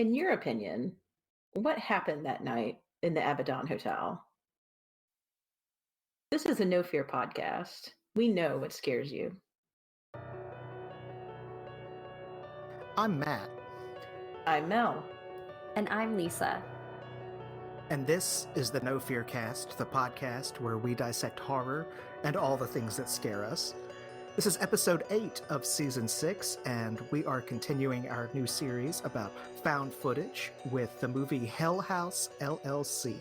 In your opinion, what happened that night in the Abaddon Hotel? This is a no fear podcast. We know what scares you. I'm Matt, I'm Mel. And I'm Lisa. and this is the No Fear Cast, the podcast where we dissect horror and all the things that scare us. This is episode 8 of season 6, and we are continuing our new series about found footage with the movie Hell House LLC.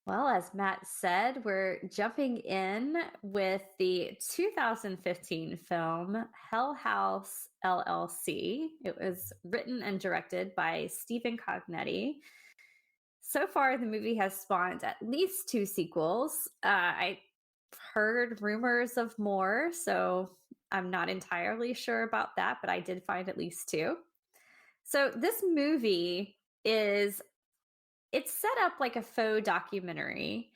Well, as Matt said, we're jumping in with the 2015 film Hell House LLC. It was written and directed by Stephen Cognetti. So far, the movie has spawned at least 2 sequels. I've heard rumors of more, so I'm not entirely sure about that, but I did find at least 2. So this movie it's set up like a faux documentary.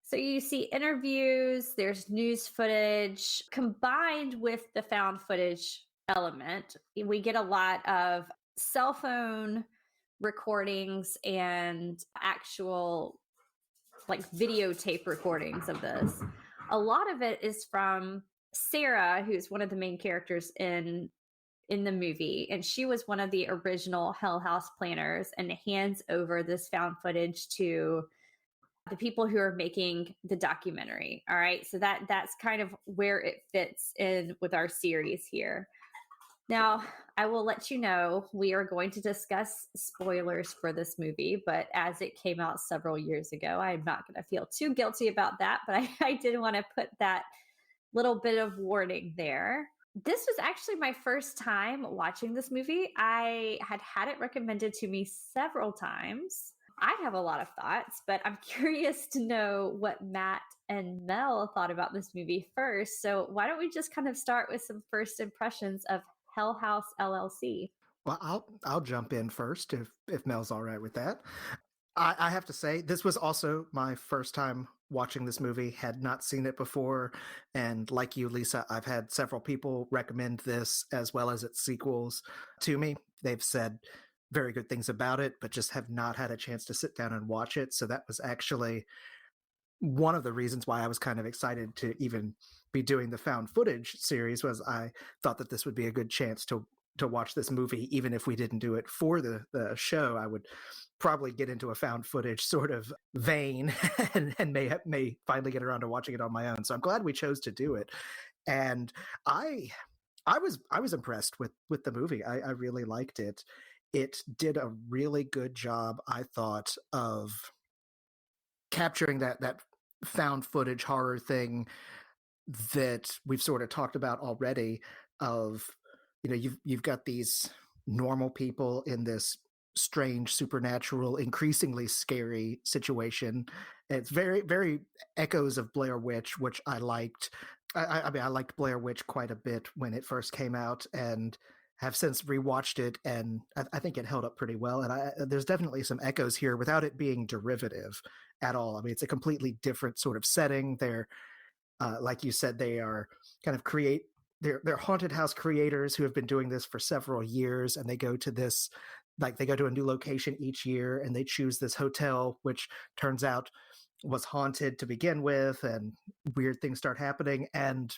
So you see interviews, there's news footage combined with the found footage element. We get a lot of cell phone recordings and actual like videotape recordings of this. A lot of it is from Sarah, who's one of the main characters in the movie, and she was one of the original Hell House planners and hands over this found footage to the people who are making the documentary. All right, so that's kind of where it fits in with our series here. Now, I will let you know we are going to discuss spoilers for this movie, but as it came out several years ago, I'm not going to feel too guilty about that, but I did want to put that little bit of warning there. This was actually my first time watching this movie. I had it recommended to me several times. I have a lot of thoughts, but I'm curious to know what Matt and Mel thought about this movie first. So why don't we just kind of start with some first impressions of Hell House LLC? Well, I'll jump in first if Mel's all right with that. I have to say, this was also my first time watching this movie, had not seen it before. And like you, Lisa, I've had several people recommend this as well as its sequels to me. They've said very good things about it, but just have not had a chance to sit down and watch it. So that was actually one of the reasons why I was kind of excited to even be doing the found footage series. Was I thought that this would be a good chance to watch this movie, even if we didn't do it for the show. I would probably get into a found footage sort of vein and may finally get around to watching it on my own. So I'm glad we chose to do it. And I was impressed with the movie. I really liked it. It did a really good job, I thought, of capturing that found footage horror thing that we've sort of talked about already. Of, you know, you've got these normal people in this strange, supernatural, increasingly scary situation. It's very, very echoes of Blair Witch, which I liked. I mean, I liked Blair Witch quite a bit when it first came out, and have since rewatched it, and I think it held up pretty well. And there's definitely some echoes here without it being derivative at all. I mean, it's a completely different sort of setting. They're like you said, they are kind of they're haunted house creators who have been doing this for several years, and they go to this, like, they go to a new location each year, and they choose this hotel, which turns out was haunted to begin with, and weird things start happening. And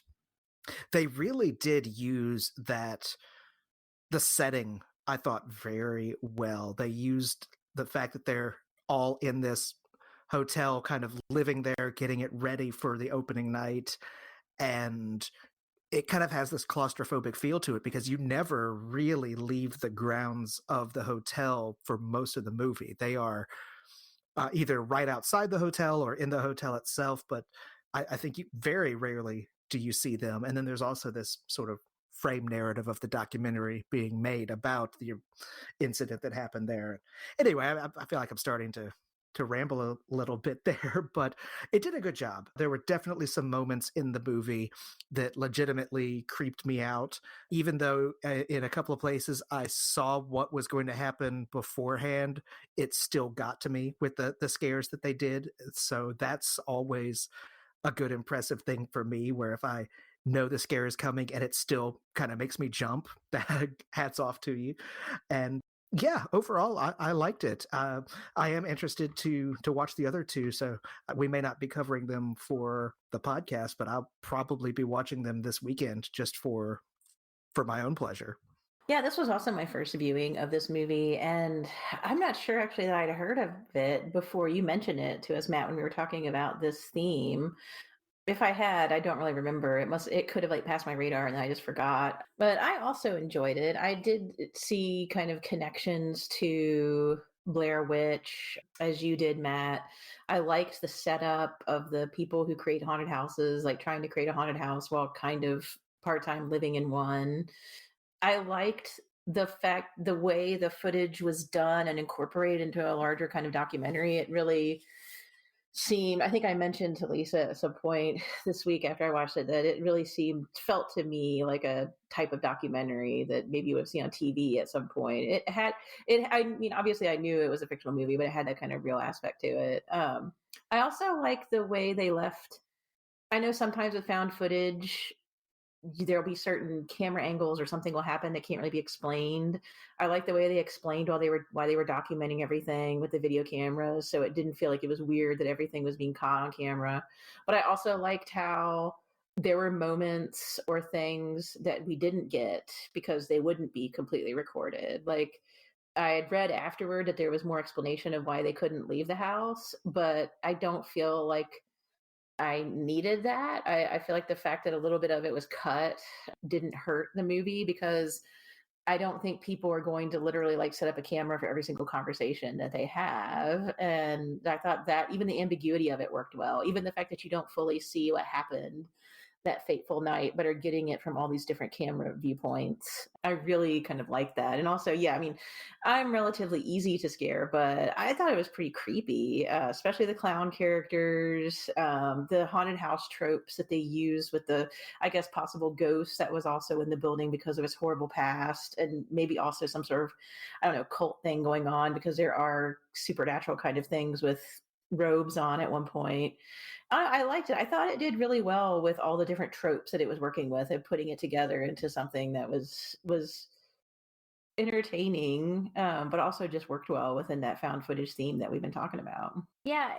they really did use the setting, I thought, very well. They used the fact that they're all in this hotel, kind of living there, getting it ready for the opening night. And it kind of has this claustrophobic feel to it, because you never really leave the grounds of the hotel for most of the movie. They are either right outside the hotel or in the hotel itself, but I think very rarely do you see them. And then there's also this sort of frame narrative of the documentary being made about the incident that happened there. Anyway, I feel like I'm starting to ramble a little bit there, but it did a good job. There were definitely some moments in the movie that legitimately creeped me out, even though in a couple of places I saw what was going to happen beforehand. It still got to me with the scares that they did. So that's always a good impressive thing for me, where if I know the scare is coming and it still kind of makes me jump. Hats off to you. And yeah, overall, I liked it. I am interested to watch the other two, so we may not be covering them for the podcast, but I'll probably be watching them this weekend just for my own pleasure. Yeah, this was also my first viewing of this movie, and I'm not sure actually that I'd heard of it before you mentioned it to us, Matt, when we were talking about this theme. If I had, I don't really remember. It could have like passed my radar and I just forgot. But I also enjoyed it. I did see kind of connections to Blair Witch as you did, Matt. I liked the setup of the people who create haunted houses, like trying to create a haunted house while kind of part-time living in one. I liked the way the footage was done and incorporated into a larger kind of documentary. It really seemed, I think I mentioned to Lisa at some point this week after I watched it, that it really felt to me like a type of documentary that maybe you would have seen on TV at some point. I mean, obviously I knew it was a fictional movie, but it had that kind of real aspect to it. I also like the way they left. I know sometimes with found footage, there'll be certain camera angles or something will happen that can't really be explained. I like the way they explained why they were documenting everything with the video cameras, so it didn't feel like it was weird that everything was being caught on camera. But I also liked how there were moments or things that we didn't get because they wouldn't be completely recorded. Like I had read afterward that there was more explanation of why they couldn't leave the house, but I don't feel like I needed that. I feel like the fact that a little bit of it was cut didn't hurt the movie because I don't think people are going to literally like set up a camera for every single conversation that they have. And I thought that even the ambiguity of it worked well. Even the fact that you don't fully see what happened that fateful night, but are getting it from all these different camera viewpoints. I really kind of like that. And also, yeah, I mean, I'm relatively easy to scare, but I thought it was pretty creepy, especially the clown characters, the haunted house tropes that they use with the, I guess, possible ghost that was also in the building because of his horrible past, and maybe also some sort of, I don't know, cult thing going on because there are supernatural kind of things with robes on at one point. I liked it. I thought it did really well with all the different tropes that it was working with and putting it together into something that was entertaining, but also just worked well within that found footage theme that we've been talking about. Yeah,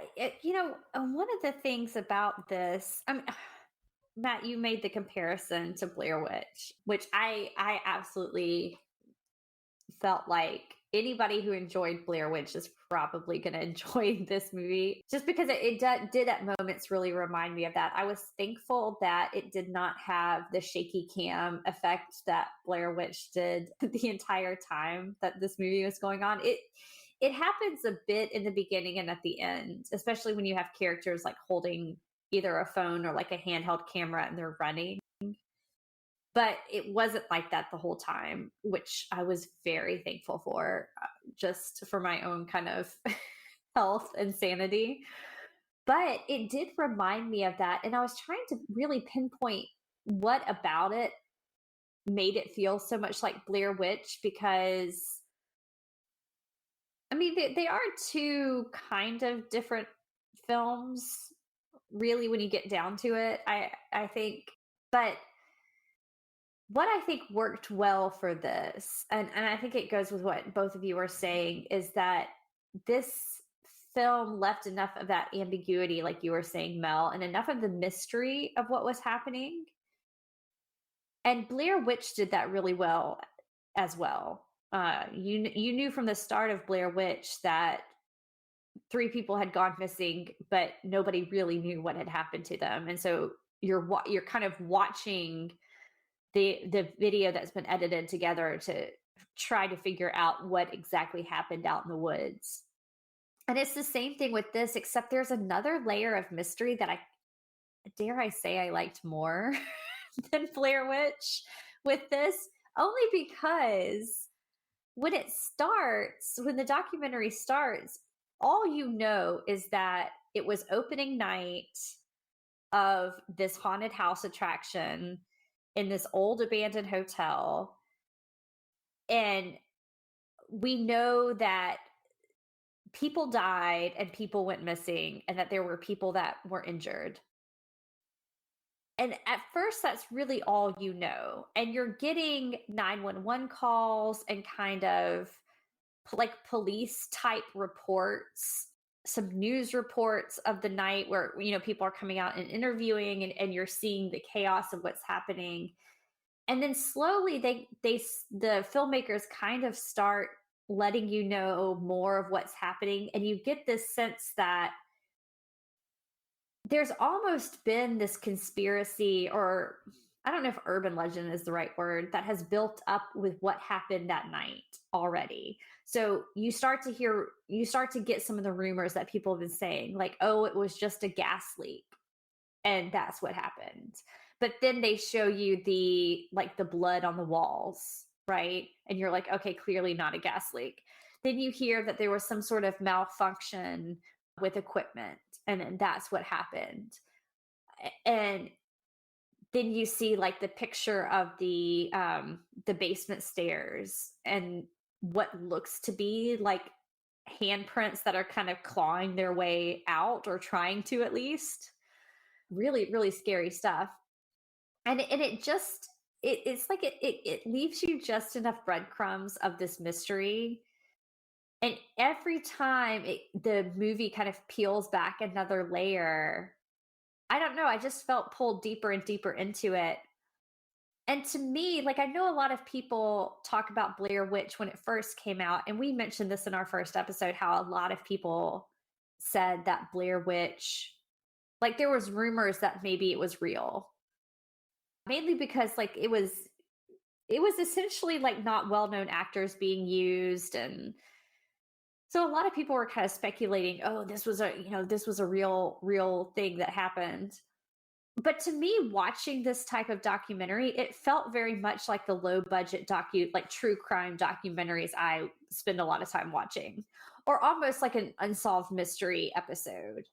one of the things about this, I mean, Matt, you made the comparison to Blair Witch, which I absolutely felt like anybody who enjoyed Blair Witch is probably going to enjoy this movie just because did at moments really remind me of that. I was thankful that it did not have the shaky cam effect that Blair Witch did the entire time that this movie was going on. It happens a bit in the beginning and at the end, especially when you have characters like holding either a phone or like a handheld camera and they're running. But it wasn't like that the whole time, which I was very thankful for, just for my own kind of health and sanity. But it did remind me of that. And I was trying to really pinpoint what about it made it feel so much like Blair Witch, because I mean, they are two kind of different films, really, when you get down to it. I think, but what I think worked well for this, and I think it goes with what both of you are saying, is that this film left enough of that ambiguity, like you were saying, Mel, and enough of the mystery of what was happening. And Blair Witch did that really well as well. You knew from the start of Blair Witch that three people had gone missing, but nobody really knew what had happened to them, and so you're kind of watching the video that's been edited together to try to figure out what exactly happened out in the woods. And it's the same thing with this, except there's another layer of mystery that I say I liked more than Blair Witch with this, only because when the documentary starts, all you know is that it was opening night of this haunted house attraction in this old abandoned hotel. And we know that people died and people went missing and that there were people that were injured. And at first, that's really all you know. And you're getting 911 calls and kind of like police type reports, some news reports of the night where, people are coming out and interviewing, and you're seeing the chaos of what's happening. And then slowly the filmmakers kind of start letting you know more of what's happening. And you get this sense that there's almost been this conspiracy, or I don't know if urban legend is the right word, that has built up with what happened that night already. So you start to get some of the rumors that people have been saying, like, oh, it was just a gas leak and that's what happened. But then they show you the blood on the walls, right? And you're like, okay, clearly not a gas leak. Then you hear that there was some sort of malfunction with equipment, and then that's what happened. And then you see like the picture of the basement stairs and what looks to be like handprints that are kind of clawing their way out, or trying to, at least. Really, really scary stuff. And it just it's like it leaves you just enough breadcrumbs of this mystery. And every time the movie kind of peels back another layer, I don't know, I just felt pulled deeper and deeper into it. And to me, like, I know a lot of people talk about Blair Witch when it first came out, and we mentioned this in our first episode, how a lot of people said that Blair Witch, like, there was rumors that maybe it was real. Mainly because like it was essentially like not well-known actors being used, and so a lot of people were kind of speculating, oh, this was a real thing that happened. But to me, watching this type of documentary, it felt very much like the low budget like true crime documentaries I spend a lot of time watching, or almost like an unsolved mystery episode.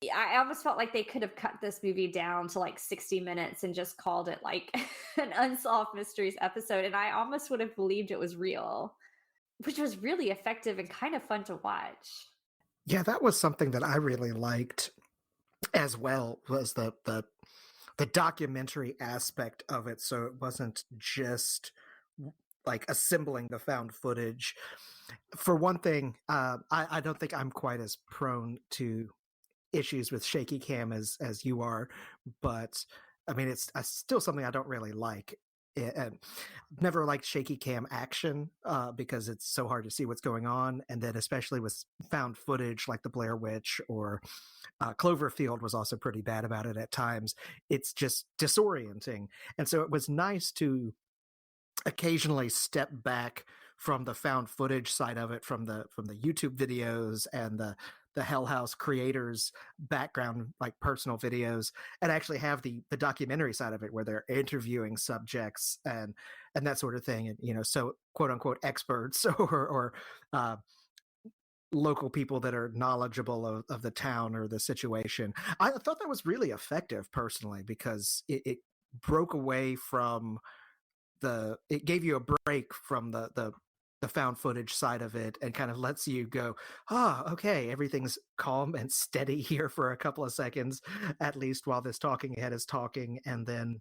I almost felt like they could have cut this movie down to like 60 minutes and just called it like an unsolved mysteries episode, and I almost would have believed it was real, which was really effective and kind of fun to watch. Yeah, that was something that I really liked as well, was the documentary aspect of it. So it wasn't just like assembling the found footage. For one thing, I don't think I'm quite as prone to issues with shaky cam as you are, but I mean, it's still something I don't really like. And never liked shaky cam action because it's so hard to see what's going on, and then especially with found footage like the Blair Witch or Cloverfield was also pretty bad about it at times. It's just disorienting, and so it was nice to occasionally step back from the found footage side of it, from the YouTube videos and the Hell House creators background, like personal videos, and actually have the documentary side of it where they're interviewing subjects and that sort of thing, and so quote unquote experts or local people that are knowledgeable of the town or the situation. I thought that was really effective personally, because it broke away from it gave you a break from the found footage side of it, and kind of lets you go, okay, everything's calm and steady here for a couple of seconds, at least while this talking head is talking. And then,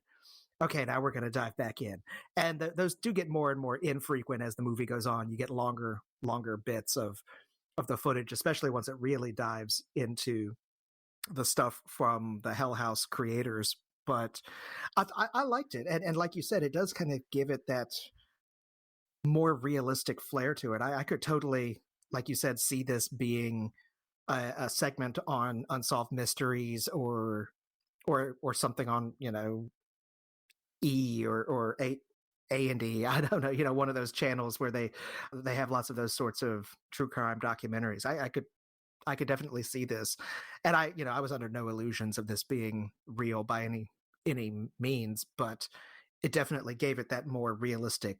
okay, now we're going to dive back in. And those do get more and more infrequent as the movie goes on. You get longer bits of the footage, especially once it really dives into the stuff from the Hell House creators. But I liked it. And like you said, it does kind of give it that more realistic flair to it. I could totally, like you said, see this being a segment on Unsolved Mysteries or something on, E or and E. I don't know, one of those channels where they have lots of those sorts of true crime documentaries. I could definitely see this. And I was under no illusions of this being real by any means, but it definitely gave it that more realistic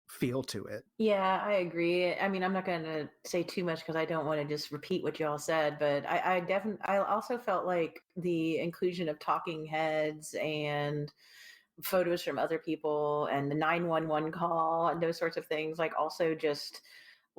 feel to it. Yeah, I agree. I mean, I'm not going to say too much because I don't want to just repeat what you all said, but I definitely, I also felt like the inclusion of talking heads and photos from other people and the 911 call and those sorts of things, like, also just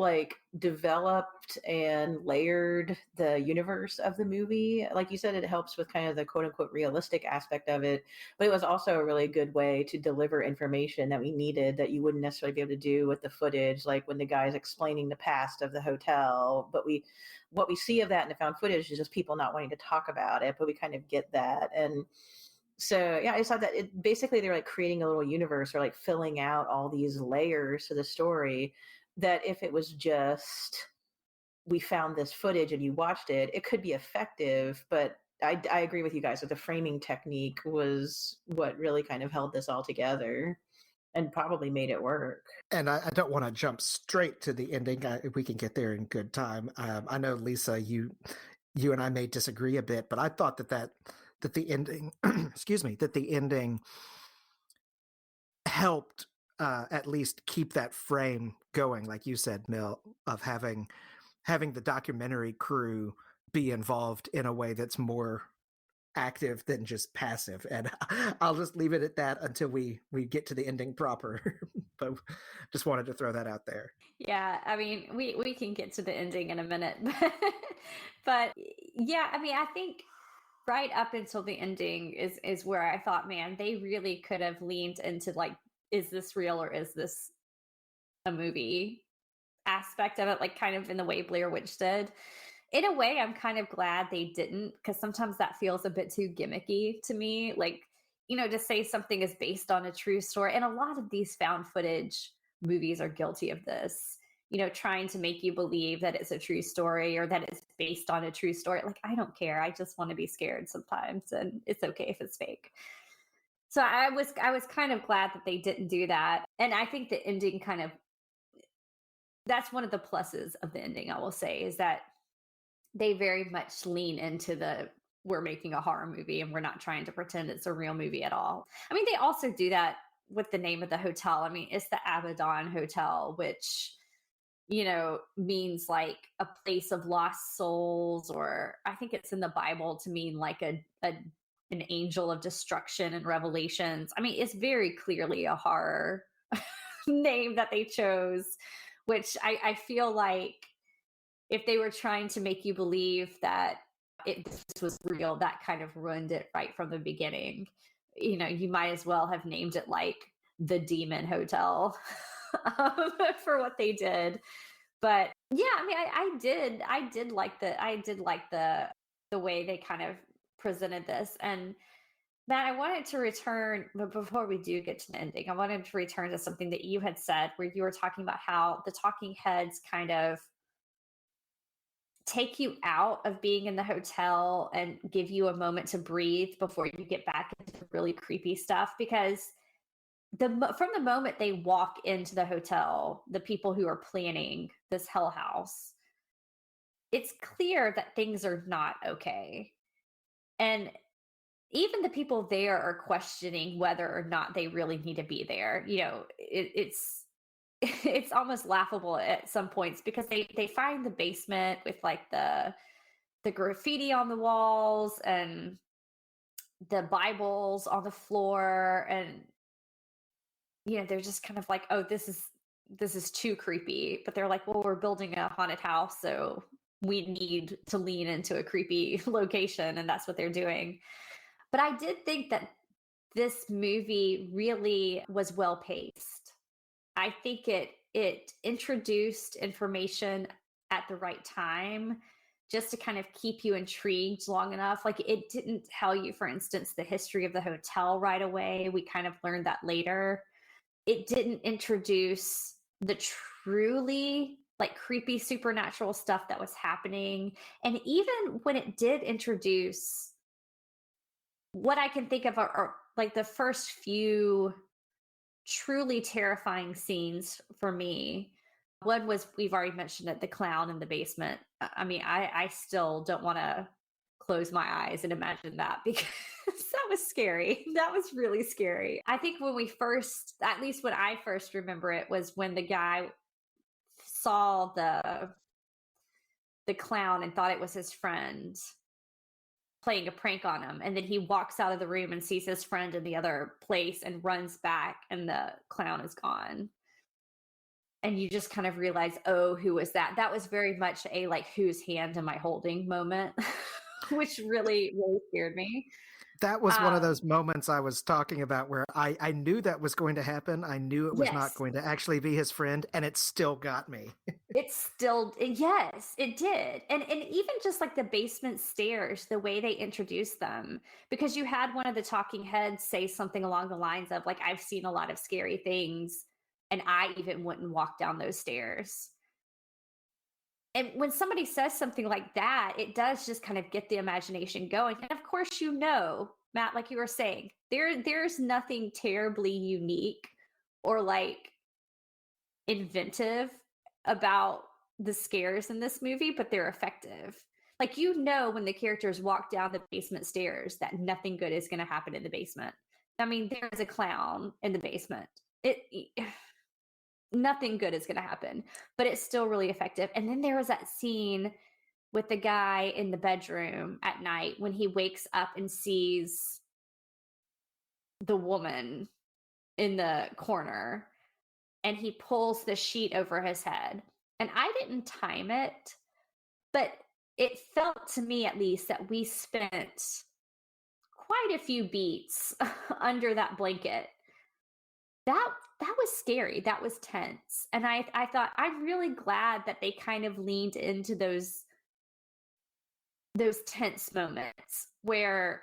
like developed and layered the universe of the movie. Like you said, it helps with kind of the quote unquote realistic aspect of it, but it was also a really good way to deliver information that we needed that you wouldn't necessarily be able to do with the footage, like when the guy's explaining the past of the hotel. But what we see of that in the found footage is just people not wanting to talk about it, but we kind of get that. And so yeah, I just thought that it basically they're like creating a little universe or like filling out all these layers to the story that if it was just we found this footage and you watched it, it could be effective. But I agree with you guys that the framing technique was what really kind of held this all together and probably made it work. And I don't want to jump straight to the ending. We can get there in good time. I know, Lisa, you and I may disagree a bit, but I thought that the ending, excuse me, that the ending helped at least keep that frame going, like you said, Mill, of having the documentary crew be involved in a way that's more active than just passive. And I'll just leave it at that until we get to the ending proper. But just wanted to throw that out there. Yeah, I mean, we can get to the ending in a minute, but yeah, I mean, I think right up until the ending is where I thought, man, they really could have leaned into like, is this real or is this a movie aspect of it, like kind of in the way Blair Witch did. In a way, I'm kind of glad they didn't, because sometimes that feels a bit too gimmicky to me. Like, to say something is based on a true story. And a lot of these found footage movies are guilty of this, trying to make you believe that it's a true story or that it's based on a true story. Like, I don't care. I just want to be scared sometimes, and it's okay if it's fake. So I was kind of glad that they didn't do that. And I think the ending kind of, that's one of the pluses of the ending, I will say, is that they very much lean into we're making a horror movie and we're not trying to pretend it's a real movie at all. I mean, they also do that with the name of the hotel. I mean, it's the Abaddon Hotel, which, means like a place of lost souls, or I think it's in the Bible to mean like an angel of destruction in Revelations. I mean, it's very clearly a horror name that they chose, which I feel like if they were trying to make you believe that this was real, that kind of ruined it right from the beginning. You might as well have named it like the Demon Hotel for what they did. But yeah, I mean, I did like the way they kind of presented this. And Matt, I wanted to return, but before we do get to the ending, I wanted to return to something that you had said, where you were talking about how the talking heads kind of take you out of being in the hotel and give you a moment to breathe before you get back into the really creepy stuff. Because from the moment they walk into the hotel, the people who are planning this hell house, it's clear that things are not okay. And even the people there are questioning whether or not they really need to be there. It's it's almost laughable at some points, because they find the basement with like the graffiti on the walls and the Bibles on the floor, and they're just kind of like, oh, this is too creepy. But they're like, well, we're building a haunted house, so we need to lean into a creepy location, and that's what they're doing. But I did think that this movie really was well paced. I think it introduced information at the right time, just to kind of keep you intrigued long enough. Like, it didn't tell you, for instance, the history of the hotel right away. We kind of learned that later. It didn't introduce the truly like creepy supernatural stuff that was happening. And even when it did introduce, what I can think of are like the first few truly terrifying scenes for me. One was, we've already mentioned it, the clown in the basement. I mean, I still don't want to close my eyes and imagine that, because that was scary. That was really scary. I think when at least when I first remember it, was when the guy saw the clown and thought it was his friend playing a prank on him, and then he walks out of the room and sees his friend in the other place and runs back, and the clown is gone. and you just kind of realize, oh, who was that? That was very much a like, whose hand am I holding moment, which really, really scared me. That was one of Um, those moments I was talking about where I knew that was going to happen. I knew it was not yes, going to actually be his friend, and it still got me. it still, yes, it did. And even just like the basement stairs, the way they introduced them, because you had one of the talking heads say something along the lines of like, I've seen a lot of scary things, and I even wouldn't walk down those stairs. And when somebody says something like that, it does just kind of get the imagination going. And of course, Matt, like you were saying, there's nothing terribly unique or like inventive about the scares in this movie, but they're effective. Like, when the characters walk down the basement stairs that nothing good is going to happen in the basement. I mean, there's a clown in the basement. It nothing good is going to happen, but it's still really effective. And then there was that scene with the guy in the bedroom at night when he wakes up and sees the woman in the corner, and he pulls the sheet over his head. And I didn't time it, but it felt to me at least that we spent quite a few beats under that blanket. That was scary. That was tense. And I thought, I'm really glad that they kind of leaned into those tense moments where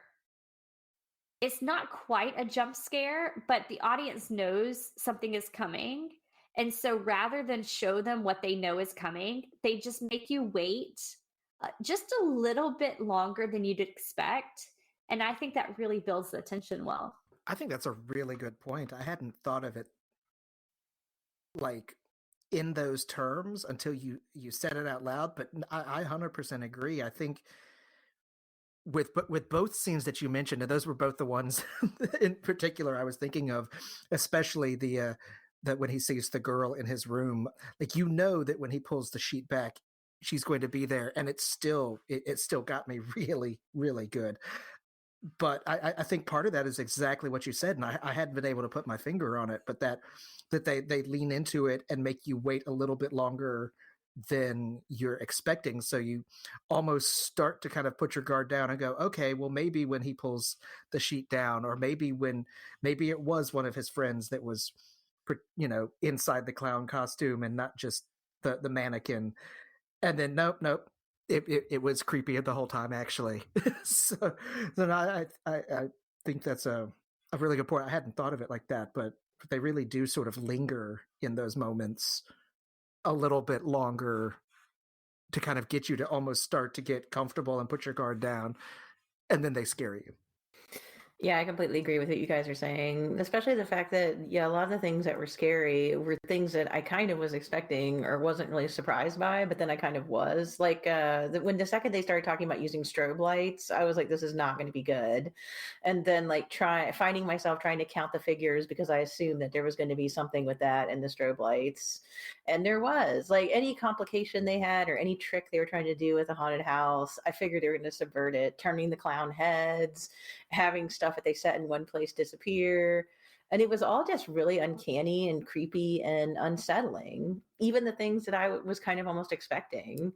it's not quite a jump scare, but the audience knows something is coming. And so rather than show them what they know is coming, they just make you wait just a little bit longer than you'd expect. And I think that really builds the tension well. I think that's a really good point. I hadn't thought of it like in those terms until you said it out loud, but I 100% agree. I think with both scenes that you mentioned, and those were both the ones in particular I was thinking of, especially the that when he sees the girl in his room, like that when he pulls the sheet back, she's going to be there, and it still got me really, really good. But I think part of that is exactly what you said, and I hadn't been able to put my finger on it, but that they lean into it and make you wait a little bit longer than you're expecting, so you almost start to kind of put your guard down and go, okay, well, maybe when he pulls the sheet down, or maybe it was one of his friends that was inside the clown costume and not just the mannequin. And then nope, it was creepy the whole time, actually. So then I think that's a really good point. I hadn't thought of it like that, but they really do sort of linger in those moments a little bit longer to kind of get you to almost start to get comfortable and put your guard down, and then they scare you. Yeah, I completely agree with what you guys are saying, especially the fact that, yeah, a lot of the things that were scary were things that I kind of was expecting or wasn't really surprised by, but then I kind of was. Like, when the second they started talking about using strobe lights, I was like, this is not going to be good. And then, like, finding myself trying to count the figures because I assumed that there was going to be something with that and the strobe lights. And there was. Like, any complication they had or any trick they were trying to do with a haunted house, I figured they were going to subvert it, turning the clown heads, having stuff that they set in one place disappear. And it was all just really uncanny and creepy and unsettling. Even the things that I was kind of almost expecting.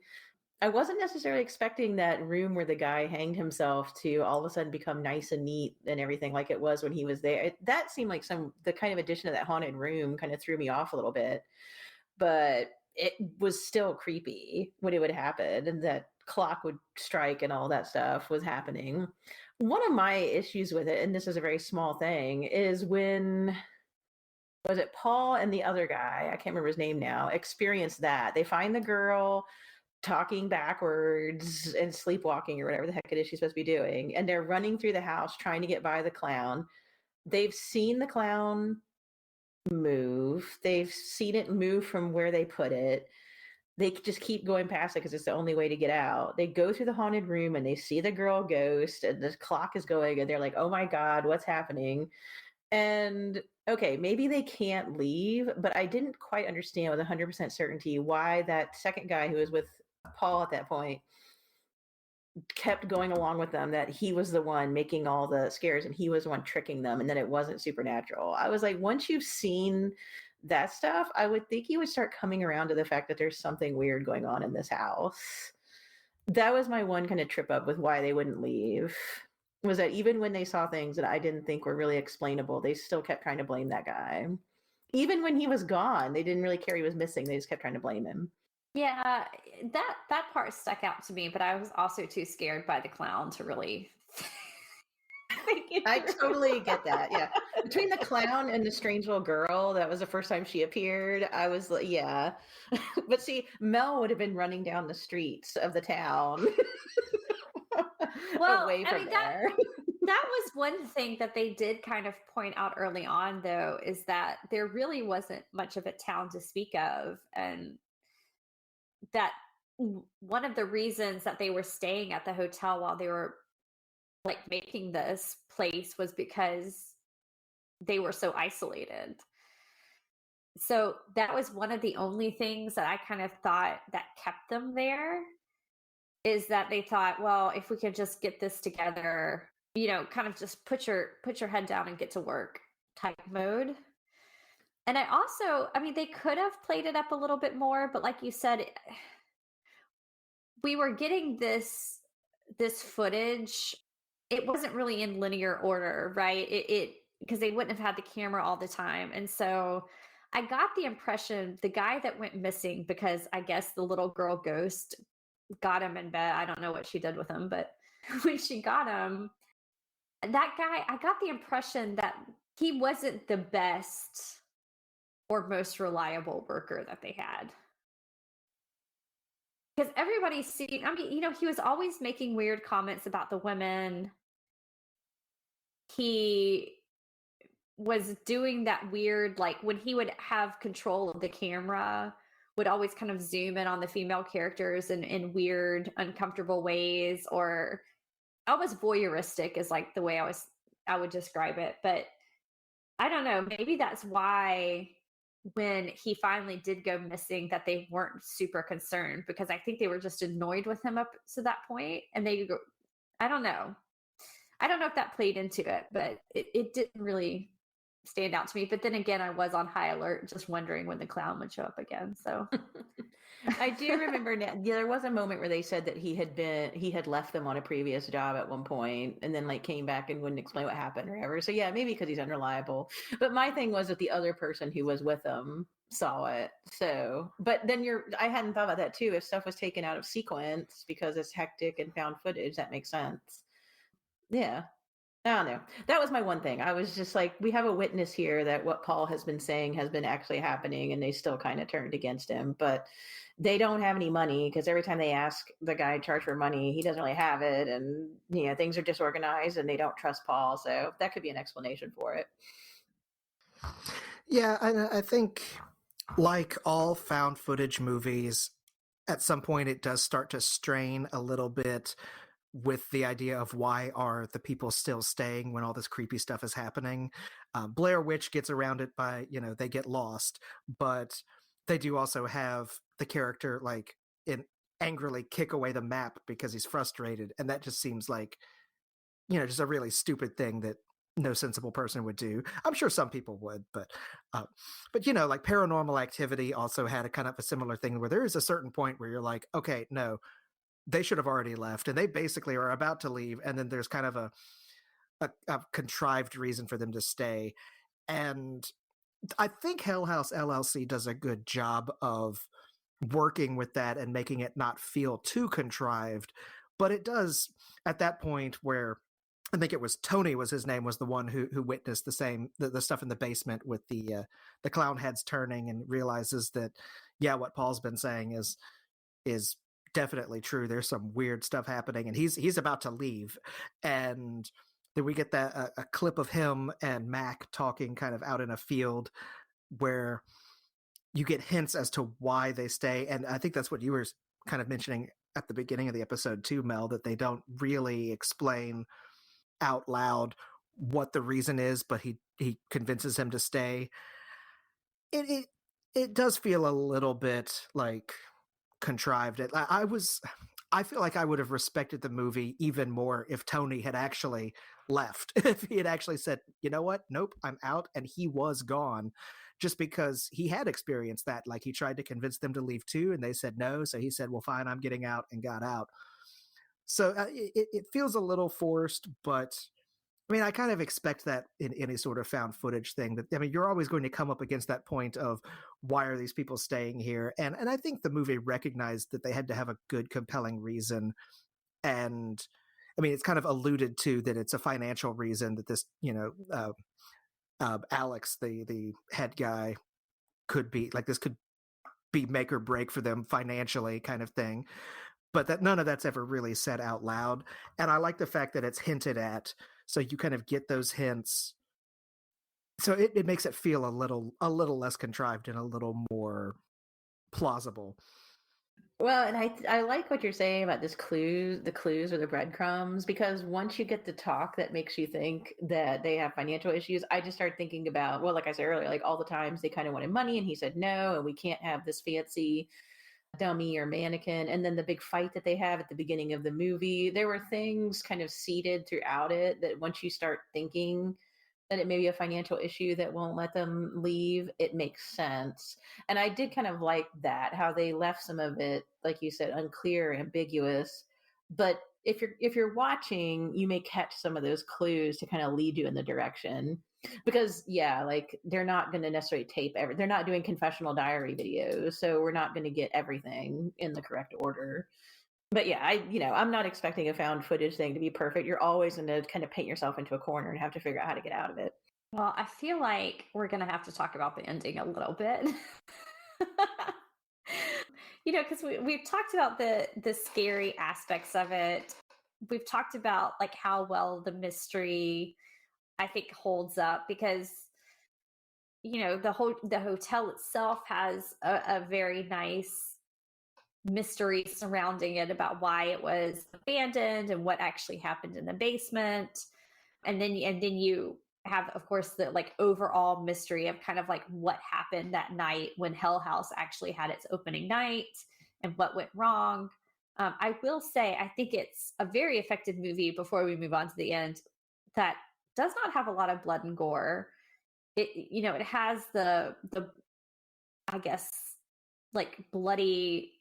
I wasn't necessarily expecting that room where the guy hanged himself to all of a sudden become nice and neat and everything like it was when he was there. That seemed like the kind of addition of that haunted room kind of threw me off a little bit. But it was still creepy when it would happen, and that clock would strike and all that stuff was happening. One of my issues with it, and this is a very small thing, is when was it Paul and the other guy, I can't remember his name now, experience that. They find the girl talking backwards and sleepwalking or whatever the heck it is she's supposed to be doing, and they're running through the house trying to get by the clown. They've seen the clown move. They've seen it move from where they put it. They just keep going past it because it's the only way to get out. They go through the haunted room and they see the girl ghost and the clock is going and they're like, oh my God, what's happening? And okay, maybe they can't leave, but I didn't quite understand with 100% certainty why that second guy who was with Paul at that point kept going along with them, that he was the one making all the scares and he was the one tricking them and that it wasn't supernatural. I was like, once you've seen that stuff, I would think he would start coming around to the fact that there's something weird going on in this house. That was my one kind of trip up with why they wouldn't leave. Was that even when they saw things that I didn't think were really explainable, they still kept trying to blame that guy. Even when he was gone, they didn't really care he was missing. They just kept trying to blame him. Yeah, that part stuck out to me, but I was also too scared by the clown to really think it I through. totally get that. Yeah. Between the clown and the strange little girl, that was the first time she appeared. I was like, yeah. But see, Mel would have been running down the streets of the town Well, away I from mean there. that was one thing that they did kind of point out early on, though, is that there really wasn't much of a town to speak of, and that one of the reasons that they were staying at the hotel while they were like making this place was because they were so isolated. So that was one of the only things that I kind of thought that kept them there, is that they thought, well, if we could just get this together, kind of just put your head down and get to work type mode. And I mean, they could have played it up a little bit more, but like you said, we were getting this footage. It wasn't really in linear order, right? It because they wouldn't have had the camera all the time. And so I got the impression the guy that went missing, because I guess the little girl ghost got him in bed. I don't know what she did with him, but when she got him, that guy, I got the impression that he wasn't the best or most reliable worker that they had. Because everybody's seen, I mean, he was always making weird comments about the women. He was doing that weird, like when he would have control of the camera, would always kind of zoom in on the female characters in weird, uncomfortable ways, or almost voyeuristic is like the way I would describe it. But I don't know, maybe that's why when he finally did go missing that they weren't super concerned, because I think they were just annoyed with him up to that point, and I don't know. I don't know if that played into it, but it didn't really stand out to me. But then again, I was on high alert, just wondering when the clown would show up again. So I do remember now, yeah, there was a moment where they said that he had left them on a previous job at one point and then like came back and wouldn't explain what happened or whatever. So yeah, maybe because he's unreliable. But my thing was that the other person who was with him saw it. So, but then I hadn't thought about that too. If stuff was taken out of sequence because it's hectic and found footage, that makes sense. Yeah. I don't know. That was my one thing. I was just like, we have a witness here that what Paul has been saying has been actually happening, and they still kind of turned against him. But they don't have any money because every time they ask the guy to charge for money, he doesn't really have it, and things are disorganized, and they don't trust Paul. So that could be an explanation for it. Yeah, I think like all found footage movies, at some point it does start to strain a little bit with the idea of why are the people still staying when all this creepy stuff is happening. Blair Witch gets around it by, they get lost, but they do also have the character like angrily kick away the map because he's frustrated. And that just seems like, just a really stupid thing that no sensible person would do. I'm sure some people would, but like Paranormal Activity also had a kind of a similar thing where there is a certain point where you're like, okay, no, they should have already left, and they basically are about to leave, and then there's kind of a contrived reason for them to stay. And I think Hell House LLC does a good job of working with that and making it not feel too contrived. But it does, at that point where I think it was Tony was his name, was the one who witnessed the stuff in the basement with the clown heads turning, and realizes that what Paul's been saying is definitely true. There's some weird stuff happening, and he's about to leave. And then we get that a clip of him and Mac talking kind of out in a field where you get hints as to why they stay. And I think that's what you were kind of mentioning at the beginning of the episode too, Mel, that they don't really explain out loud what the reason is, but he convinces him to stay. It does feel a little bit like contrived. I feel like I would have respected the movie even more if Tony had actually left. If he had actually said, you know what, nope, I'm out, and he was gone. just because he had experienced that. Like, he tried to convince them to leave too, and they said no. So he said, well, fine, I'm getting out, and got out. So it feels a little forced, but I mean, I kind of expect that in any sort of found footage thing. That, I mean, you're always going to come up against that point of why are these people staying here? And I think the movie recognized that they had to have a good, compelling reason. And I mean, it's kind of alluded to that it's a financial reason that this, Alex, the head guy, could be like, this could be make or break for them financially, kind of thing. But that none of that's ever really said out loud. And I like the fact that it's hinted at, so you kind of get those hints. So it makes it feel a little less contrived and a little more plausible. Well, and I like what you're saying about the clues or the breadcrumbs, because once you get the talk that makes you think that they have financial issues, I just start thinking about, well, like I said earlier, like all the times they kind of wanted money and he said no, and we can't have this fancy dummy or mannequin. And then the big fight that they have at the beginning of the movie, there were things kind of seeded throughout it that once you start thinking that it may be a financial issue that won't let them leave, it makes sense. And I did kind of like that, how they left some of it, like you said, unclear, ambiguous. But if you're watching, you may catch some of those clues to kind of lead you in the direction. Because yeah, like they're not going to necessarily they're not doing confessional diary videos, so we're not going to get everything in the correct order. But yeah, I'm not expecting a found footage thing to be perfect. You're always going to kind of paint yourself into a corner and have to figure out how to get out of it. Well, I feel like we're going to have to talk about the ending a little bit. Because we've talked about the scary aspects of it. We've talked about like how well the mystery, I think, holds up, because the hotel itself has a very nice mystery surrounding it about why it was abandoned and what actually happened in the basement. And then you have, of course, the like overall mystery of kind of like what happened that night when Hell House actually had its opening night and what went wrong. I will say, I think it's a very effective movie, before we move on to the end, that does not have a lot of blood and gore. It has the I guess, like bloody,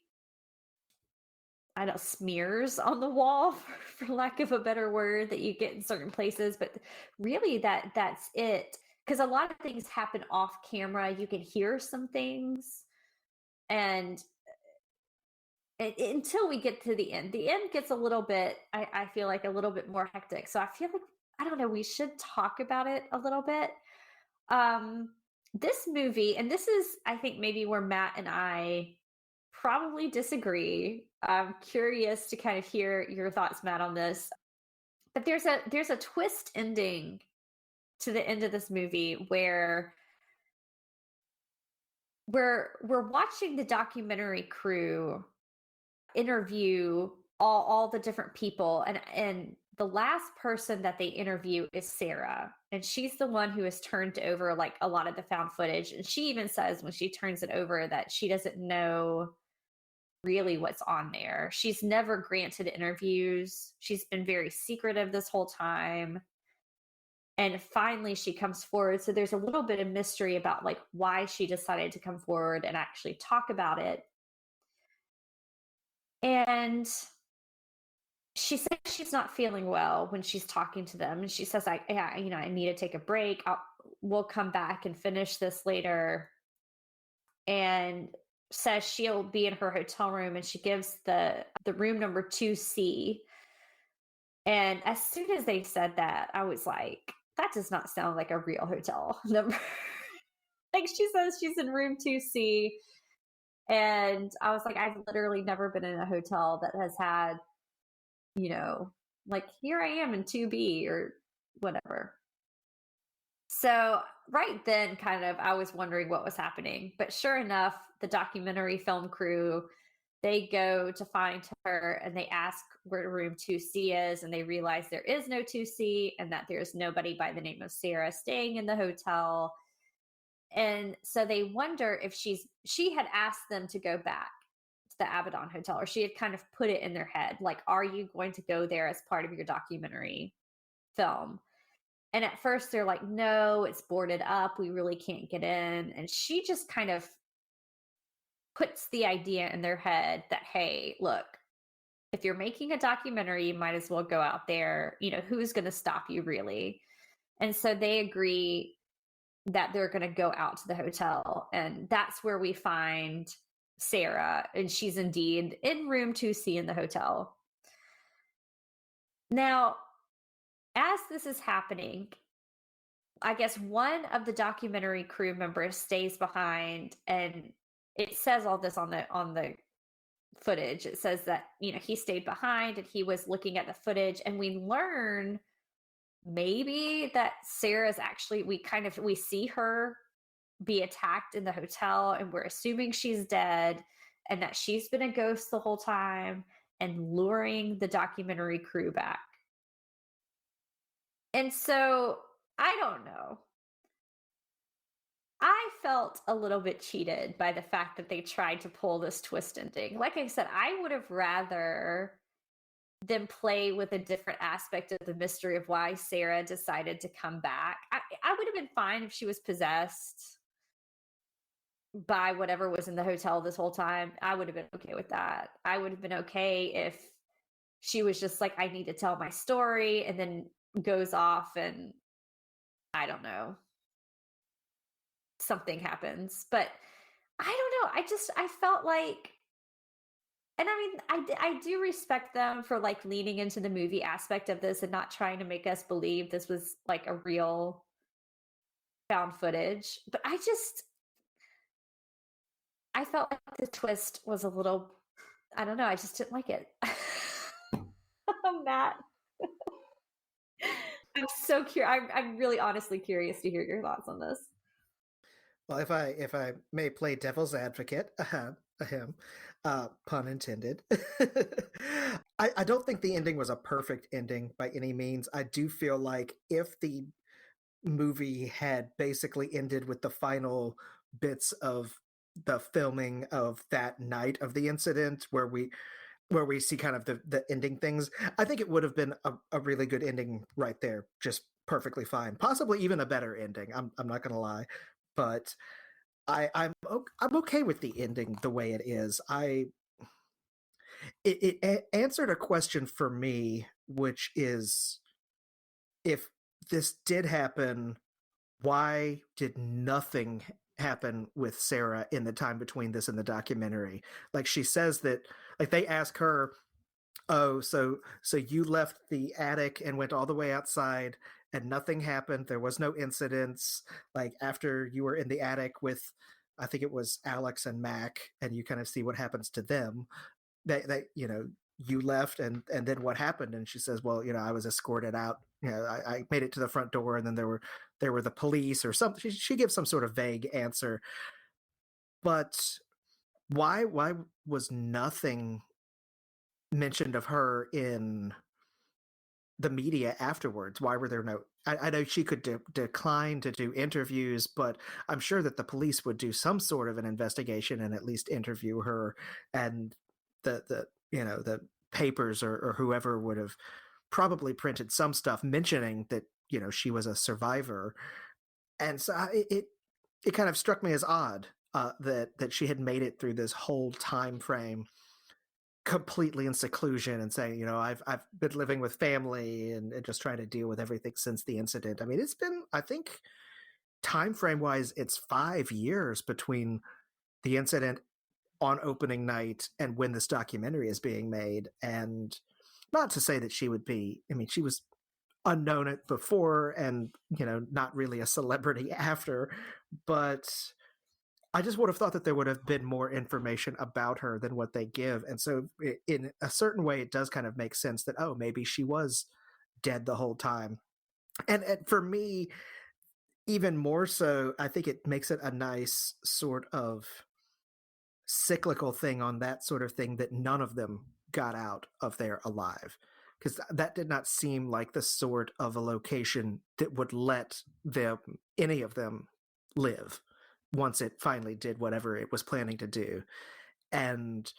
I don't know, smears on the wall, for lack of a better word, that you get in certain places. But really, that's it. Because a lot of things happen off camera. You can hear some things, and until we get to the end gets a little bit, I feel like, a little bit more hectic. So I feel like, I don't know, we should talk about it a little bit. This movie, and this is, I think, maybe where Matt and I probably disagree. I'm curious to kind of hear your thoughts, Matt, on this. But there's a twist ending to the end of this movie where we're watching the documentary crew interview all the different people, and the last person that they interview is Sarah, and she's the one who has turned over like a lot of the found footage. And she even says, when she turns it over, that she doesn't know really what's on there. She's never granted interviews. She's been very secretive this whole time. And finally she comes forward. So there's a little bit of mystery about like why she decided to come forward and actually talk about it. And she says she's not feeling well when she's talking to them. And she says, I need to take a break. We'll come back and finish this later. And says she'll be in her hotel room, and she gives the room number 2C. And as soon as they said that, I was like, that does not sound like a real hotel number. Like, she says she's in room 2C. And I was like, I've literally never been in a hotel that has had, like, here I am in 2B or whatever. So right then, kind of, I was wondering what was happening. But sure enough, the documentary film crew, they go to find her, and they ask where room 2C is, and they realize there is no 2C, and that there's nobody by the name of Sarah staying in the hotel. And so they wonder if she had asked them to go back to the Abaddon Hotel, or she had kind of put it in their head, like, are you going to go there as part of your documentary film? And at first they're like, no, it's boarded up. We really can't get in. And she just kind of puts the idea in their head that, hey, look, if you're making a documentary, you might as well go out there. Who's going to stop you, really? And so they agree that they're going to go out to the hotel. And that's where we find Sarah. And she's indeed in room 2C in the hotel. Now, as this is happening, I guess one of the documentary crew members stays behind, and it says all this on the footage. It says that, he stayed behind and he was looking at the footage, and we learn maybe that Sarah's actually, we see her be attacked in the hotel, and we're assuming she's dead and that she's been a ghost the whole time and luring the documentary crew back. And so I don't know. I felt a little bit cheated by the fact that they tried to pull this twist ending. Like I said, I would have rather them play with a different aspect of the mystery of why Sarah decided to come back. I would have been fine if she was possessed by whatever was in the hotel this whole time. I would have been okay with that. I would have been okay if she was just like, I need to tell my story, and then goes off and I don't know, something happens. But I don't know. I felt like, and I mean, I do respect them for like leaning into the movie aspect of this and not trying to make us believe this was like a real found footage. But I felt like the twist was a little, I don't know, I just didn't like it. Matt, I'm so curious. I'm really honestly curious to hear your thoughts on this. Well, if I may play devil's advocate, pun intended. I don't think the ending was a perfect ending by any means. I do feel like if the movie had basically ended with the final bits of the filming of that night of the incident where we see kind of the ending things, I think it would have been a really good ending right there, just perfectly fine, possibly even a better ending. I'm not gonna lie, but I'm okay with the ending the way it is. It answered a question for me, which is, if this did happen, why did nothing happen with Sarah in the time between this and the documentary? Like, she says that, like, they ask her, oh, so you left the attic and went all the way outside and nothing happened. There was no incidents. Like, after you were in the attic with, I think it was Alex and Mac, and you kind of see what happens to them. They you left, and then what happened? And she says, well, I was escorted out. I made it to the front door, and then there were the police or something. She gives some sort of vague answer. But why was nothing mentioned of her in the media afterwards? Why were there no? I know she could decline to do interviews, but I'm sure that the police would do some sort of an investigation and at least interview her, and the papers or whoever would have probably printed some stuff mentioning that she was a survivor. And so it kind of struck me as odd that she had made it through this whole time frame completely in seclusion and saying, I've been living with family and just trying to deal with everything since the incident. I mean, it's been, I think, time frame wise, it's 5 years between the incident on opening night and when this documentary is being made. And not to say that she would be, I mean, she was unknown at before and not really a celebrity after, but I just would have thought that there would have been more information about her than what they give. And so in a certain way, it does kind of make sense that, oh, maybe she was dead the whole time. And for me, even more so, I think it makes it a nice sort of cyclical thing on that sort of thing, that none of them got out of there alive. Because that did not seem like the sort of a location that would let any of them live once it finally did whatever it was planning to do. And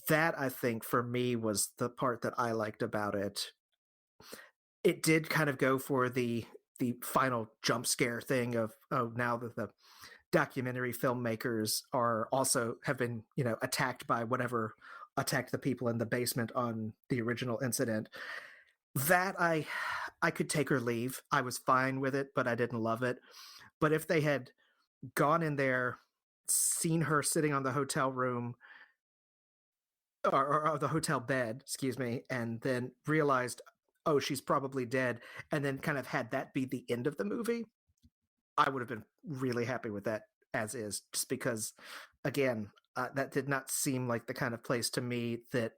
that, I think, for me, was the part that I liked about it. It did kind of go for the the final jump scare thing of, oh, now that the documentary filmmakers are also have been, attacked by whatever attacked the people in the basement on the original incident. That I could take or leave. I was fine with it, but I didn't love it. But if they had gone in there, seen her sitting on the hotel room or the hotel bed, excuse me, and then realized, oh, she's probably dead, and then kind of had that be the end of the movie, I would have been really happy with that as is, just because, again, that did not seem like the kind of place to me that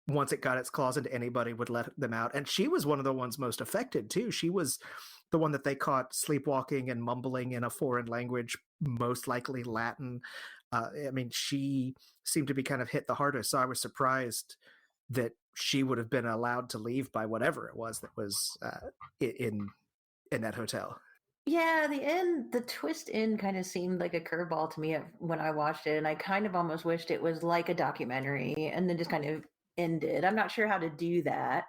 once it got its claws into anybody would let them out. And she was one of the ones most affected too. She was the one that they caught sleepwalking and mumbling in a foreign language, most likely Latin. I mean, she seemed to be kind of hit the hardest. So I was surprised that she would have been allowed to leave by whatever it was that was in that hotel. Yeah, the twist end kind of seemed like a curveball to me when I watched it, and I kind of almost wished it was like a documentary and then just kind of ended. I'm not sure how to do that.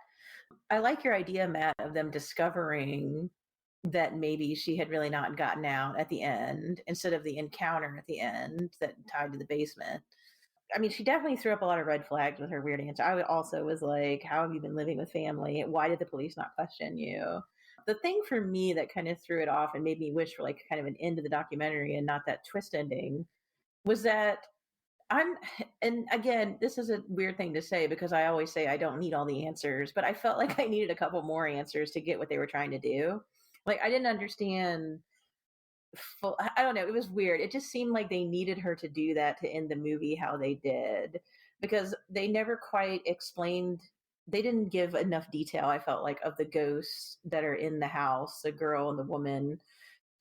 I like your idea, Matt, of them discovering that maybe she had really not gotten out at the end instead of the encounter at the end that tied to the basement. I mean, she definitely threw up a lot of red flags with her weird answer. I also was like, how have you been living with family? Why did the police not question you? The thing for me that kind of threw it off and made me wish for like kind of an end to the documentary and not that twist ending was that and again, this is a weird thing to say because I always say I don't need all the answers, but I felt like I needed a couple more answers to get what they were trying to do. Like, I didn't understand I don't know. It was weird. It just seemed like they needed her to do that to end the movie how they did, because they never quite explained. They didn't give enough detail, I felt like, of the ghosts that are in the house, the girl and the woman,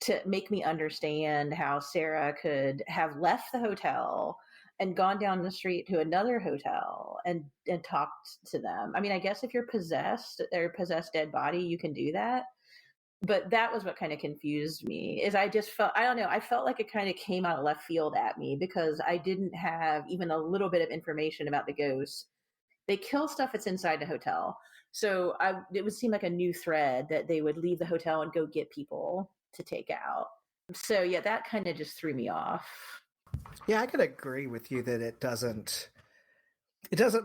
to make me understand how Sarah could have left the hotel and gone down the street to another hotel and talked to them. I mean, I guess if you're possessed or possessed dead body, you can do that, but that was what kind of confused me. Is I just felt, I don't know, I felt like it kind of came out of left field at me because I didn't have even a little bit of information about the ghosts. They kill stuff that's inside the hotel, so it would seem like a new thread that they would leave the hotel and go get people to take out. So yeah, that kind of just threw me off. Yeah, I could agree with you that it doesn't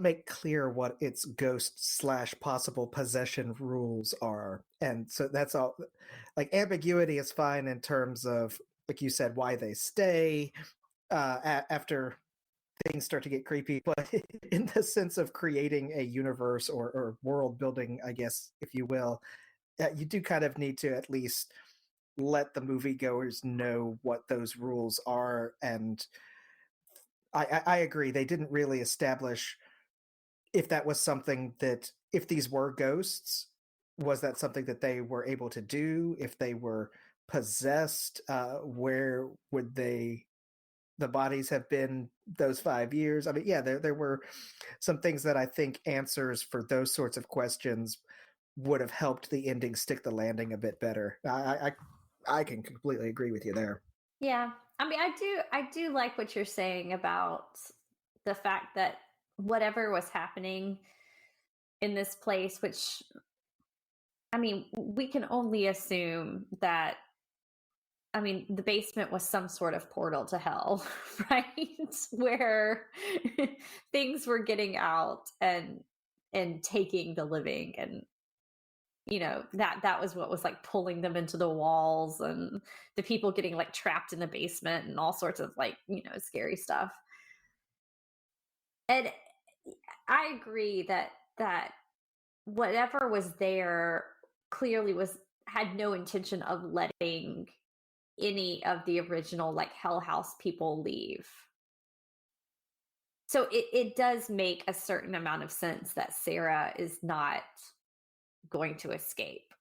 make clear what its ghost / possible possession rules are. And so that's all. Like, ambiguity is fine in terms of, like you said, why they stay after things start to get creepy, but in the sense of creating a universe or world building, I guess, if you will, you do kind of need to at least let the moviegoers know what those rules are. And I agree, they didn't really establish if that was something that, if these were ghosts, was that something that they were able to do? If they were possessed, where would the bodies have been those 5 years? I mean, yeah, there were some things that I think answers for those sorts of questions would have helped the ending stick the landing a bit better. I can completely agree with you there. Yeah. I mean, I do like what you're saying about the fact that whatever was happening in this place, which, I mean, we can only assume that, I mean, the basement was some sort of portal to hell, right? Where things were getting out and taking the living, and that was what was like pulling them into the walls, and the people getting like trapped in the basement and all sorts of like scary stuff. And I agree that whatever was there clearly had no intention of letting any of the original like Hell House people leave. So it does make a certain amount of sense that Sarah is not going to escape.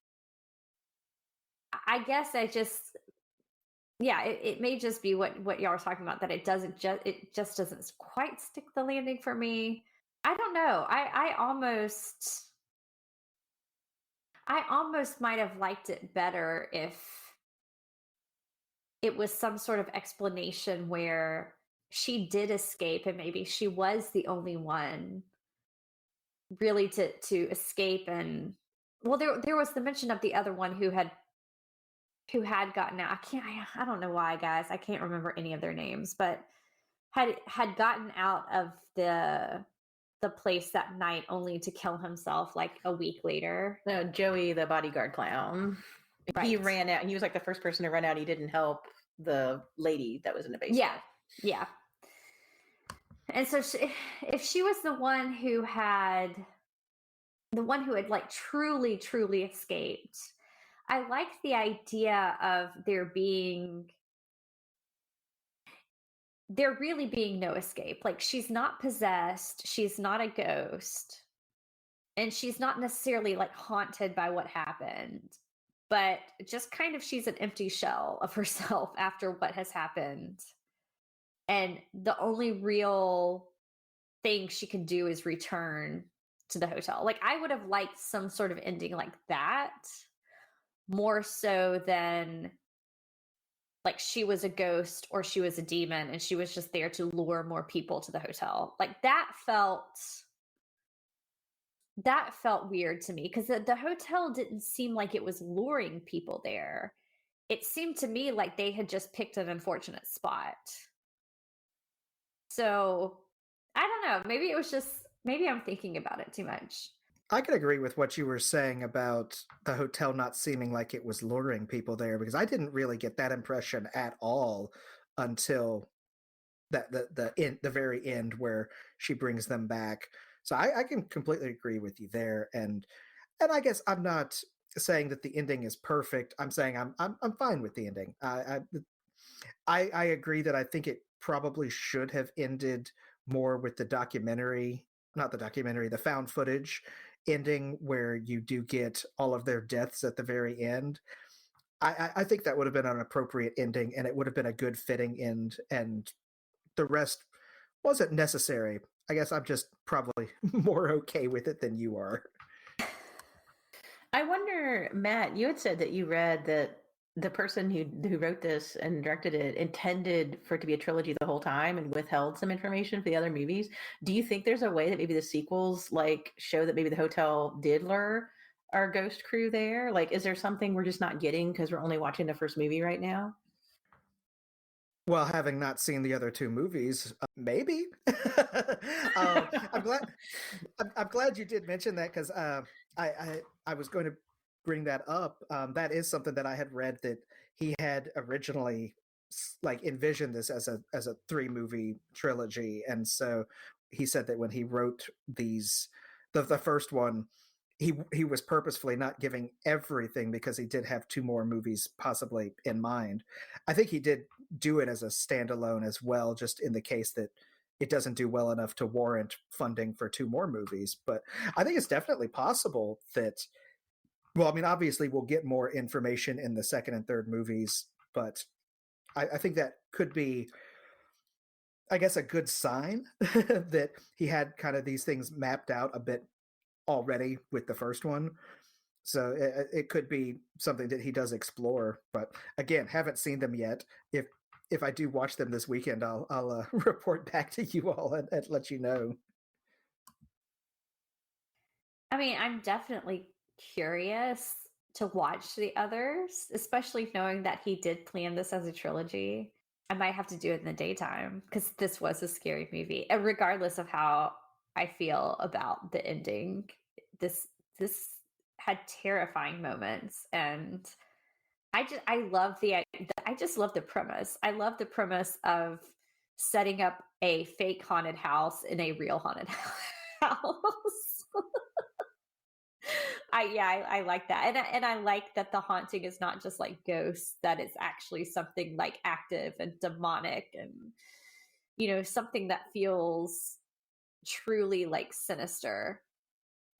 I guess it may just be what y'all were talking about, that it just doesn't quite stick the landing for me. I don't know. I almost might have liked it better if it was some sort of explanation where she did escape and maybe she was the only one really to escape. And well, there was the mention of the other one who had who had gotten out. I don't know why, guys. I can't remember any of their names, but had gotten out of the place that night only to kill himself like a week later. No, Joey, the bodyguard clown. Right. He ran out. He was like the first person to run out. He didn't help the lady that was in the basement. Yeah. And so if she was the one who had like truly escaped, I like the idea of there really being no escape. Like, she's not possessed, she's not a ghost, and she's not necessarily like haunted by what happened, but just kind of she's an empty shell of herself after what has happened. And the only real thing she can do is return to the hotel. Like, I would have liked some sort of ending like that, more so than like she was a ghost or she was a demon and she was just there to lure more people to the hotel. Like, that felt weird to me, because the hotel didn't seem like it was luring people there. It seemed to me like they had just picked an unfortunate spot. So I don't know. Maybe I'm thinking about it too much. I could agree with what you were saying about the hotel not seeming like it was luring people there, because I didn't really get that impression at all until the very end where she brings them back. So I can completely agree with you there, and I guess I'm not saying that the ending is perfect. I'm saying I'm fine with the ending. I agree that I think it probably should have ended more with the found footage ending, where you do get all of their deaths at the very end. I think that would have been an appropriate ending, and it would have been a good fitting end, and the rest wasn't necessary. I guess I'm just probably more okay with it than you are. I wonder, Matt, you had said that you read that the person who wrote this and directed it intended for it to be a trilogy the whole time and withheld some information for the other movies. Do you think there's a way that maybe the sequels like show that maybe the hotel did lure our ghost crew there? Like, is there something we're just not getting because we're only watching the first movie right now? Well, having not seen the other two movies, maybe. I'm glad. I'm glad you did mention that, because I was going to bring that up. That is something that I had read, that he had originally like envisioned this as a 3-movie trilogy, and so he said that when he wrote these, the first one, he was purposefully not giving everything, because he did have 2 more movies possibly in mind. I think he did do it as a standalone as well, just in the case that it doesn't do well enough to warrant funding for 2 more movies. But I think it's definitely possible that, well, I mean, obviously we'll get more information in the second and third movies, but I think that could be, I guess, a good sign that he had kind of these things mapped out a bit already with the first one. So it could be something that he does explore. But again, haven't seen them yet. If I do watch them this weekend, I'll report back to you all and let you know. I mean, I'm definitely curious to watch the others, especially knowing that he did plan this as a trilogy. I might have to do it in the daytime, because this was a scary movie. And regardless of how I feel about the ending, this had terrifying moments, and I just love the premise. I love the premise of setting up a fake haunted house in a real haunted house. I like that, and I like that the haunting is not just like ghosts; that it's actually something like active and demonic, and something that feels truly like sinister.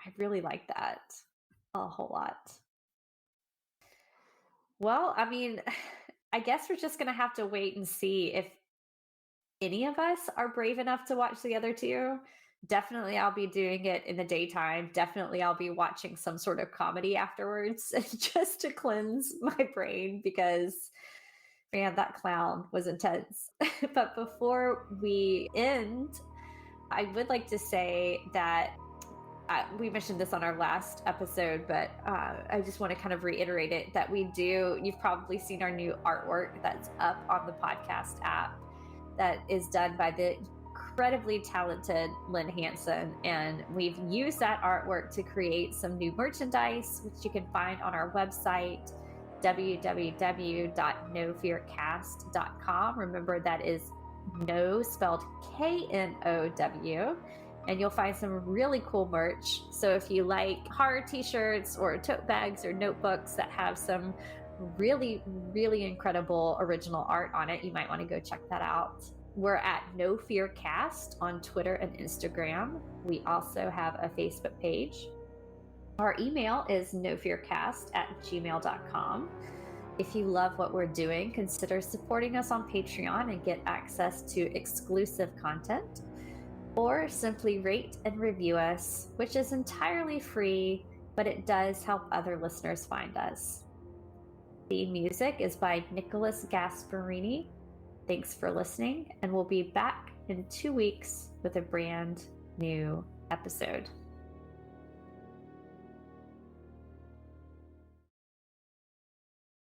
I really like that a whole lot. Well, I mean, I guess we're just gonna have to wait and see if any of us are brave enough to watch the other two. Definitely I'll be doing it in the daytime. Definitely I'll be watching some sort of comedy afterwards just to cleanse my brain, because man, that clown was intense. But before we end, I would like to say that we mentioned this on our last episode, but I just want to kind of reiterate it that you've probably seen our new artwork that's up on the podcast app that is done by the incredibly talented Lynn Hansen. And we've used that artwork to create some new merchandise, which you can find on our website, www.nofearcast.com. Remember, that is no spelled Know, and you'll find some really cool merch. So if you like horror t-shirts or tote bags or notebooks that have some really, really incredible original art on it, you might want to go check that out. We're at No Fear Cast on Twitter and Instagram. We also have a Facebook page. Our email is nofearcast@gmail.com. If you love what we're doing, consider supporting us on Patreon and get access to exclusive content, or simply rate and review us, which is entirely free, but it does help other listeners find us. The music is by Nicholas Gasparini. Thanks for listening, and we'll be back in 2 weeks with a brand new episode.